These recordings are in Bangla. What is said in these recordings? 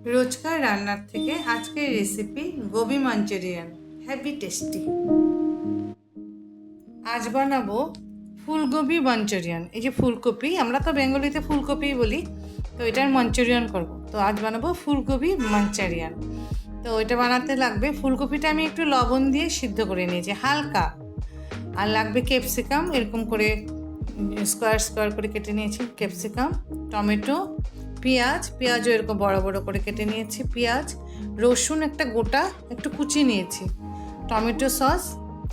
রোজকার রান্নার থেকে আজকের recipe Gobi Manchurian, heavy tasty. আজ বানাবো ফুলকপি মাঞ্চুরিয়ান। এই যে ফুলকপি, আমরা তো বেঙ্গলিতে ফুলকপি বলি, তো এটার মাঞ্চুরিয়ান করব। তো আজ বানাবো ফুলকপি মাঞ্চুরিয়ান। তো এটা বানাতে লাগবে, ফুলকপিটা আমি একটু লবণ দিয়ে সিদ্ধ করে নিয়েছি হালকা, আর লাগবে ক্যাপসিকাম, এরকম করে স্কোয়ার স্কোয়ার করে কেটে নিয়েছি ক্যাপসিকাম, টমেটো, পেঁয়াজও এরকম বড় বড় করে কেটে নিয়েছি, পেঁয়াজ, রসুন একটা গোটা একটু কুচি নিয়েছি, tomato sauce,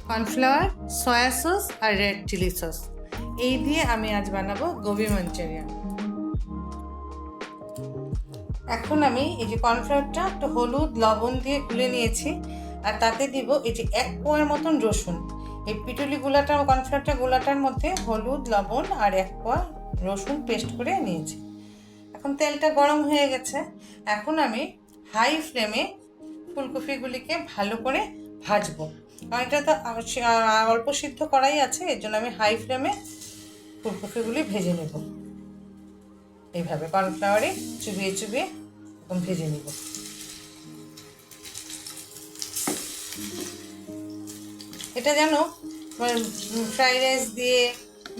cornflour, soya sauce আর রেড চিলি সস। এই দিয়ে আমি আজ বানাবো গোবি মাঞ্চুরিয়ান। এখন আমি এই যে কর্নফ্লাওয়ারটা একটু হলুদ লবণ দিয়ে গুলে নিয়েছি, আর তাতে দিব এই যে 1 কোয়ার মতন রসুন। এই পিটুলি গুলাটা, কর্নফ্লাওয়ারটা গুলাটার মধ্যে হলুদ লবণ আর 1 কোয়া রসুন পেস্ট করে নিয়েছি। এখন তেলটা গরম হয়ে গেছে। এখন আমি হাই ফ্লেমে ফুলকপিগুলিকে ভালো করে ভাজবো, কারণ এটা তো অল্প সিদ্ধ করাই আছে, এর জন্য আমি হাই ফ্লেমে ফুলকপিগুলি ভেজে নেব। এইভাবে কর্নফ্লাওয়ারে চুবিয়ে চুবিয়ে এখন ভেজে নেব। এটা যেন ফ্রাইড রাইস দিয়ে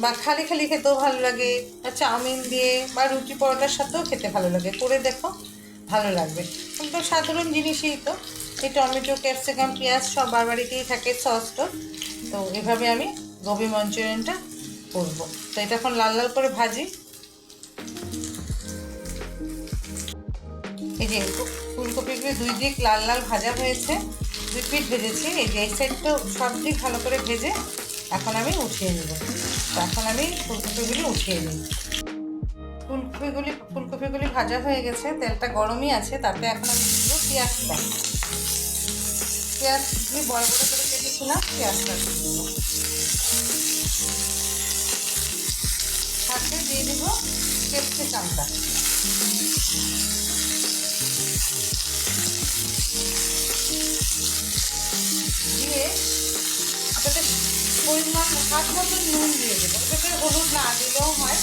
বা খালি খালি খেতেও ভালো লাগে, বা চাউমিন দিয়ে বা রুটি পরোটার সাথেও খেতে ভালো লাগে। করে দেখো, ভালো লাগবে। একদম সাধারণ জিনিসই তো, এই টমেটো ক্যাপসিকাম পেঁয়াজ সব বাড়িতেই থাকে, সস তো। তো এভাবে আমি গোবি মাঞ্চুরিয়ানটা করবো। তো এটা এখন লাল লাল করে ভাজি। এই যে ফুলকপিগুলো 2 দিক লাল লাল ভাজা হয়েছে, 2 পিঠ ভেজেছি। এই যে এই সাইডটা সব দিক ভালো করে ভেজে এখন আমি উঠিয়ে নেব। তো এখন আমি ফুলকপিগুলি উঠিয়ে নিই। ফুলকপিগুলি ভাজা হয়ে গেছে, তেলটা গরমই আছে। তাতে এখন আমি দিব পেঁয়াজটা। পেঁয়াজগুলি বড় বড় করে কেটেছিলাম, পেঁয়াজটা দিব। সাথে দিয়ে দিব ক্যাপসিকামটা। দিয়ে এটাতে পরিমাণ হাত মতন নুন দিয়ে দেবো। এটাতে হলুদ না দিলেও হয়,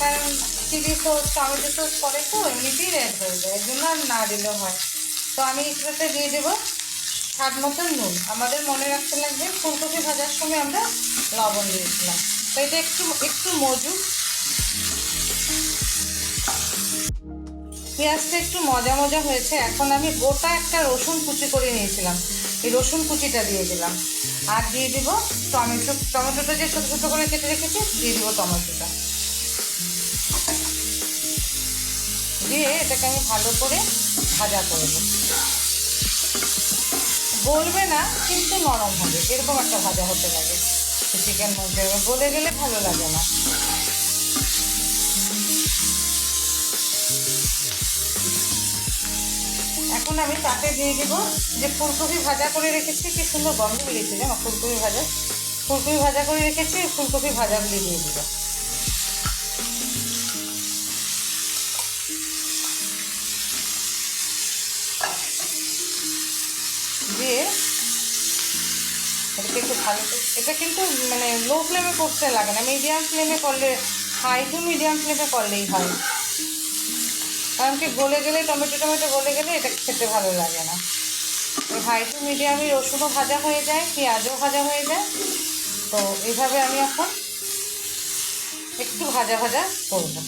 কারণ চিলি সস টমেটো সস করে তো এমনিতেই রেড হয়ে যায়, এর জন্য আর না দিলেও হয়। তো আমি এটাতে দিয়ে দেবো স্বাদ মতন নুন। আমাদের মনে রাখতে লাগবে ফুলকপি ভাজার সময় আমরা লবণ দিয়েছিলাম, তো এটা একটু একটু মজুদ। পেঁয়াজটা একটু মজা মজা হয়েছে। এখন আমি গোটা একটা রসুন কুচি করে নিয়েছিলাম, এই রসুন কুচিটা দিয়ে দিলাম। আর দিয়ে দিব টমেটোটা যে ছোটো ছোটো করে কেটে রেখেছি, দিয়ে দিব টমেটোটা। দিয়ে এটাকে আমি ভালো করে ভাজা করব। গলবে না, কিন্তু নরম হবে, এরকম একটা ভাজা হতে লাগে। চিকেন মধ্যে গলে গেলে ভালো লাগে না। এখন আমি তাতে দিয়ে দেবো যে ফুলকপি ভাজা করে রেখেছি, কি সুন্দর গন্ধ বেরিয়েছে জানো ফুলকপি ভাজা করে রেখেছি, ফুলকপি ভাজাগুলি দিয়ে দেবো। দিয়ে এটাকে একটু ভালো করে, এটা কিন্তু মানে লো ফ্লেমে করতে লাগে না, মিডিয়াম ফ্লেমে করলে, হাই টু মিডিয়াম ফ্লেমে করলেই হয়। কারণ কি গলে গেলে, টমেটো গলে গেলে এটা খেতে ভালো লাগে না। হাই টু মিডিয়ামে রসুনও ভাজা হয়ে যায়, পেঁয়াজও ভাজা হয়ে যায়। তো এইভাবে আমি এখন একটু ভাজা ভাজা করবো।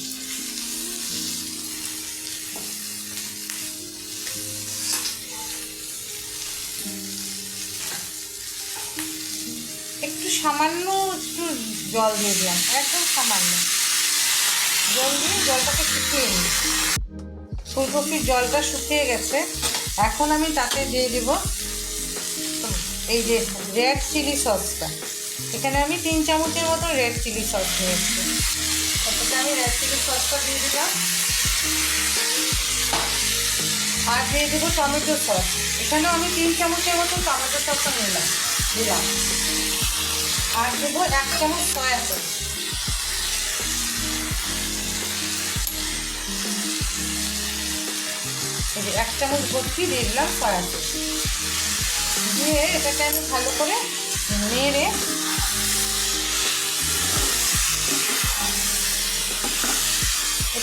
একটু সামান্য একটু জল দিয়ে দিলাম, একদম সামান্য জল দিয়ে জলটাকে শুকিয়ে নিই। ফুলকপির জলটা শুকিয়ে গেছে। এখন আমি তাতে দিয়ে দিব এই যে রেড চিলি সসটা। এখানে আমি 3 চামচের মতো রেড চিলি সস নিয়েছি। তাতে আমি রেড চিলি সসটা দিয়ে দিলাম, আর দিয়ে দেবো টমেটো সস। এখানেও আমি 3 চামচের মতো টমেটো সসটা দিলাম। আর দেবো 1 চামচ সয়া সস। এই যে 1 চামচ ভর্তি দিয়ে দিলাম সয়া সস। দিয়ে এটাকে আমি ভালো করে নেড়ে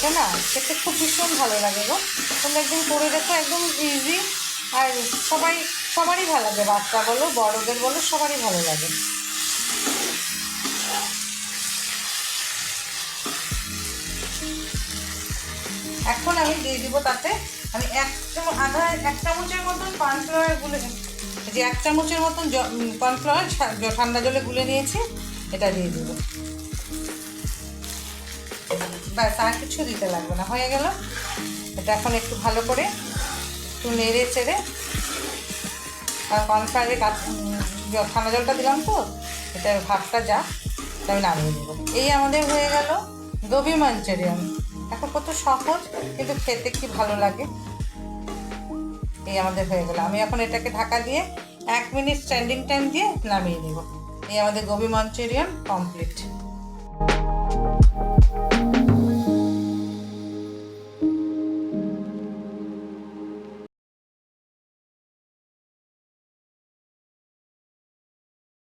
এটা না খেতে খুব ভীষণ ভালো লাগে গো। তোমরা একদিন করে দেখো, একদম ইজি। আর সবারই ভালো লাগে, বাচ্চা বলো বড়দের বলো সবারই ভালো লাগে। এখন আমি দিয়ে দিব তাতে, আমি এক চামচের মতন কর্নফ্লাওয়ার গুলে, যে 1 চামচের মতন কর্নফ্লাওয়ার ঠান্ডা জলে গুলে নিয়েছি, এটা দিয়ে দিব। ব্যাস, আর কিছু দিতে লাগবে না, হয়ে গেল। এটা এখন একটু ভালো করে একটু নেড়ে চেড়ে, আর কর্নফ্লাওয়ারের ঠান্ডা জলটা দিলাম তো, এটার ভাবটা যা, এটা আমি নামিয়ে দেবো। এই আমাদের হয়ে গেল গোবি মাঞ্চুরিয়ান। এখন কত সহজ, কিন্তু খেতে কি ভালো লাগে। এই আমাদের হয়ে গেল। আমি এখন এটাকে ঢাকা দিয়ে 1 মিনিট স্ট্যান্ডিং টাইম দিয়ে নামিয়ে নেব। এই আমাদের গোবি মাঞ্চুরিয়ান কমপ্লিট।